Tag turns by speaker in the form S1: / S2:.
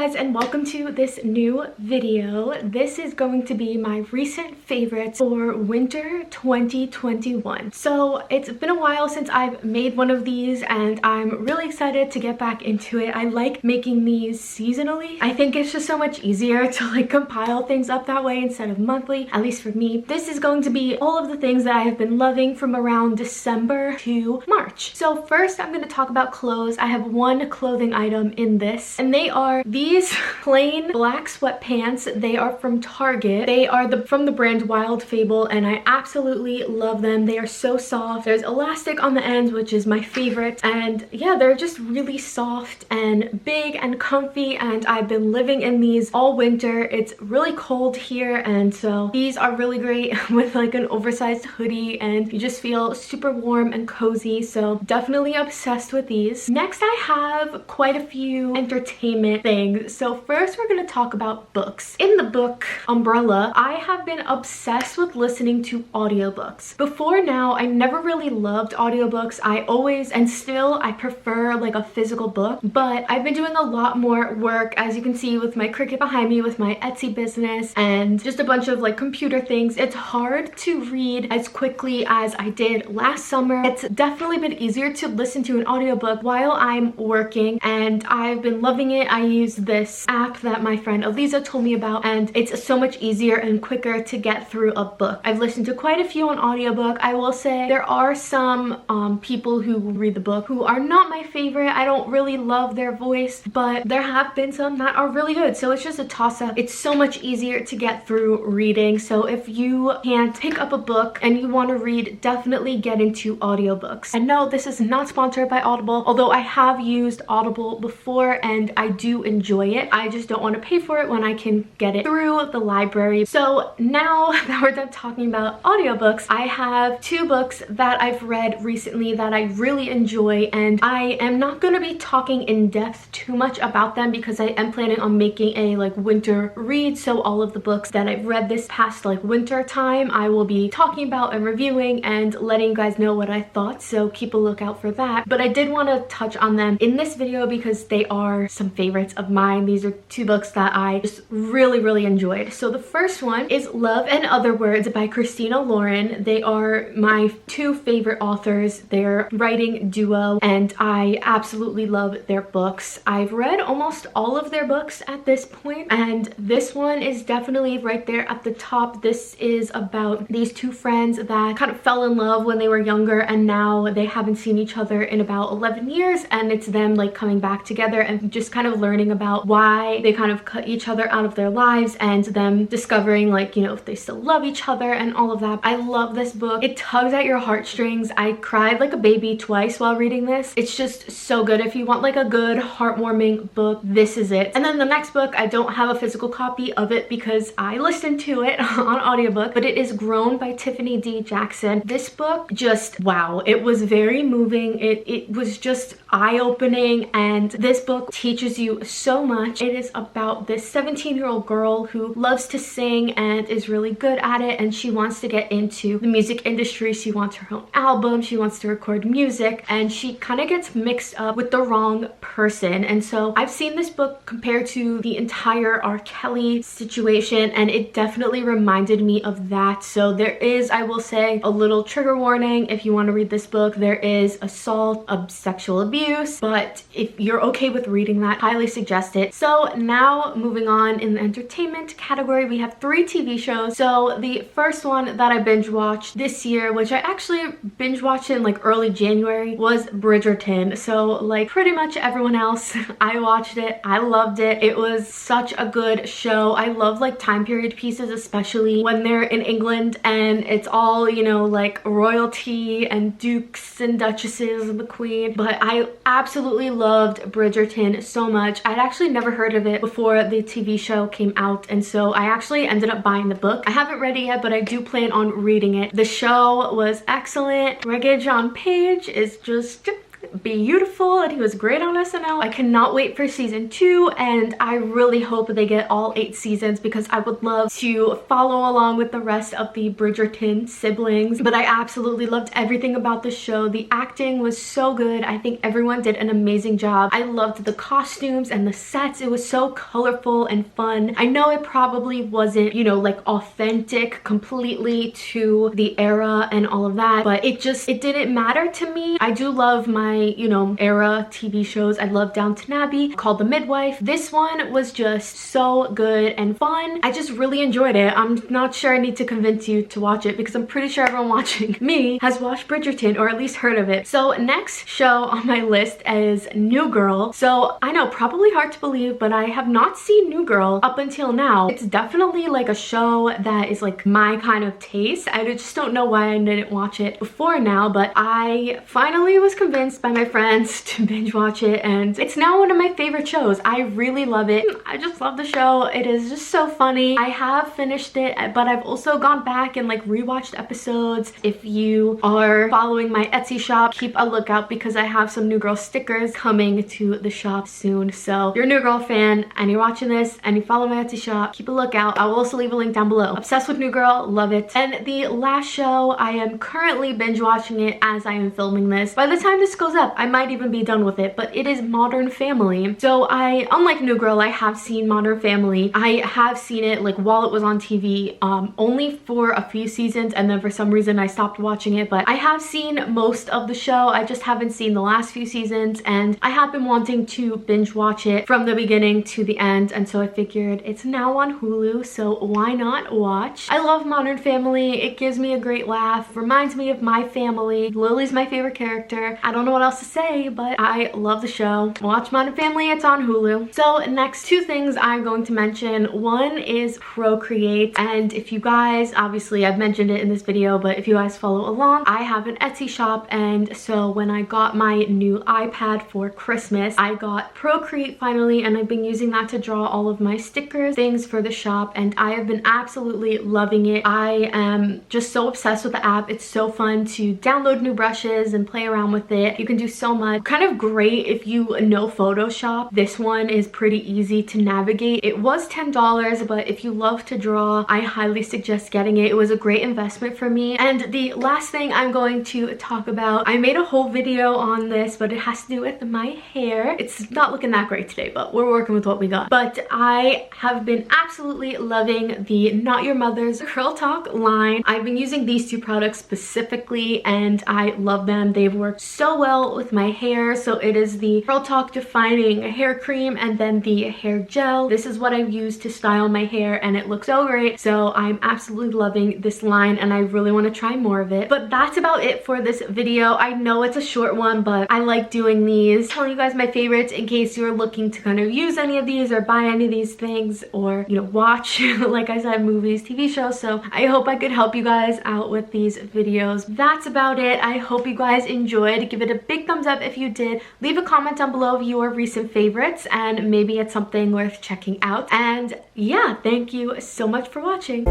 S1: guys, and welcome to this new video. This is going to be my recent favorites for winter 2021. So it's been a while since I've made one of these and I'm really excited to get back into it. I like making these seasonally. I think it's just so much easier to like compile things up that way instead of monthly, at least for me. This is going to be all of the things that I have been loving from around December to March. So first I'm going to talk about clothes. I have one clothing item in this, and they are these plain black sweatpants. They are from Target. They are from the brand Wild Fable, and I absolutely love them. They are so soft. There's elastic on the ends, which is my favorite, and yeah, they're just really soft and big and comfy, and I've been living in these all winter. It's really cold here, and so these are really great with like an oversized hoodie, and you just feel super warm and cozy. So definitely obsessed with these. Next, I have quite a few entertainment things. So first we're going to talk about books. In the book umbrella, I have been obsessed with listening to audiobooks. Before now, I never really loved audiobooks. I always, and still, I prefer like a physical book, but I've been doing a lot more work, as you can see with my Cricut behind me, with my Etsy business and just a bunch of like computer things. It's hard to read as quickly as I did last summer. It's definitely been easier to listen to an audiobook while I'm working, and I've been loving it. I use this app that my friend Aliza told me about, and it's so much easier and quicker to get through a book. I've listened to quite a few on audiobook. I will say there are some people who read the book who are not my favorite. I don't really love their voice, but there have been some that are really good. So it's just a toss-up. It's so much easier to get through reading. So if you can't pick up a book and you want to read, definitely get into audiobooks. And no, this is not sponsored by Audible, although I have used Audible before and I do enjoy it. I just don't want to pay for it when I can get it through the library. So now that we're done talking about audiobooks, I have two books that I've read recently that I really enjoy, and I am not going to be talking in depth too much about them because I am planning on making a like winter read. So all of the books that I've read this past like winter time, I will be talking about and reviewing and letting you guys know what I thought. So keep a lookout for that. But I did want to touch on them in this video because they are some favorites of mine. These are two books that I just really enjoyed. So the first one is Love and Other Words by Christina Lauren. They are my two favorite authors. They're writing duo, and I absolutely love their books. I've read almost all of their books at this point, and this one is definitely right there at the top. This is about these two friends that kind of fell in love when they were younger, and now they haven't seen each other in about 11 years, and it's them like coming back together and just kind of learning about why they kind of cut each other out of their lives, and them discovering like, you know, if they still love each other and all of that. I love this book. It tugs at your heartstrings. I cried like a baby twice while reading this. It's just so good. If you want like a good heartwarming book, this is it. And then the next book, I don't have a physical copy of it because I listened to it on audiobook, but it is Grown by Tiffany D. Jackson. This book, just wow, it was very moving. It was just eye-opening, and this book teaches you so much. It is about this 17-year-old girl who loves to sing and is really good at it, and she wants to get into the music industry. She wants her own album, she wants to record music, and she kind of gets mixed up with the wrong person. And so I've seen this book compared to the entire R. Kelly situation, and it definitely reminded me of that. So there is, I will say, a little trigger warning if you want to read this book. There is assault, sexual abuse, but if you're okay with reading that, highly suggest it. So now moving on, in the entertainment category, we have 3 TV shows. So the first one that I binge watched this year, which I actually binge watched in like early January, was Bridgerton. So like pretty much everyone else, I watched it. I loved it. It was such a good show. I love like time period pieces, especially when they're in England and it's all, you know, like royalty and dukes and duchesses and the queen. But I absolutely loved Bridgerton so much. I'd actually never heard of it before the TV show came out, and so I actually ended up buying the book. I haven't read it yet, but I do plan on reading it. The show was excellent. Regé-Jean Page is just like beautiful, and he was great on SNL. I cannot wait for season 2, and I really hope they get all 8 seasons because I would love to follow along with the rest of the Bridgerton siblings. But I absolutely loved everything about the show. The acting was so good. I think everyone did an amazing job. I loved the costumes and the sets. It was so colorful and fun. I know it probably wasn't, you know, like authentic completely to the era and all of that, but it didn't matter to me. I do love my, you know, era TV shows. I love Downton Abbey, Called the Midwife. This one was just so good and fun. I just really enjoyed it. I'm not sure I need to convince you to watch it because I'm pretty sure everyone watching me has watched Bridgerton or at least heard of it. So next show on my list is New Girl. So I know, probably hard to believe, but I have not seen New Girl up until now. It's definitely like a show that is like my kind of taste. I just don't know why I didn't watch it before now, but I finally was convinced by my friends to binge watch it, and it's now one of my favorite shows. I really love it. I just love the show. It is just so funny. I have finished it, but I've also gone back and like rewatched episodes. If you are following my Etsy shop, keep a lookout because I have some New Girl stickers coming to the shop soon. So if you're a New Girl fan and you're watching this and you follow my Etsy shop, keep a lookout. I will also leave a link down below. Obsessed with New Girl, love it. And the last show, I am currently binge watching it as I am filming this. By the time this goes up, I might even be done with it, but it is Modern Family. So unlike New Girl, I have seen Modern Family. I have seen it like while it was on TV, only for a few seasons, and then for some reason I stopped watching it, but I have seen most of the show. I just haven't seen the last few seasons, and I have been wanting to binge watch it from the beginning to the end, and so I figured it's now on Hulu, so why not watch? I love Modern Family. It gives me a great laugh, reminds me of my family. Lily's my favorite character. I don't know what else to say, but I love the show. Watch Modern Family, it's on Hulu. So next, 2 things I'm going to mention. One is Procreate, and if you guys, obviously I've mentioned it in this video, but if you guys follow along, I have an Etsy shop, and so when I got my new iPad for Christmas, I got Procreate finally, and I've been using that to draw all of my stickers, things for the shop, and I have been absolutely loving it. I am just so obsessed with the app. It's so fun to download new brushes and play around with it. You can do so much. Kind of great if you know Photoshop. This one is pretty easy to navigate. It was $10, but if you love to draw, I highly suggest getting it. It was a great investment for me. And the last thing I'm going to talk about, I made a whole video on this, but it has to do with my hair. It's not looking that great today, but we're working with what we got. But I have been absolutely loving the Not Your Mother's Curl Talk line. I've been using these 2 products specifically, and I love them. They've worked so well with my hair. So it is the Curl Talk Defining Hair Cream and then the hair gel. This is what I've used to style my hair, and it looks so great. So I'm absolutely loving this line, and I really want to try more of it. But that's about it for this video. I know it's a short one, but I like doing these, telling you guys my favorites in case you're looking to kind of use any of these or buy any of these things, or, you know, watch, like I said, movies, TV shows. So I hope I could help you guys out with these videos. That's about it. I hope you guys enjoyed. Give it a big thumbs up if you did. Leave a comment down below of your recent favorites, and maybe it's something worth checking out. And yeah, thank you so much for watching.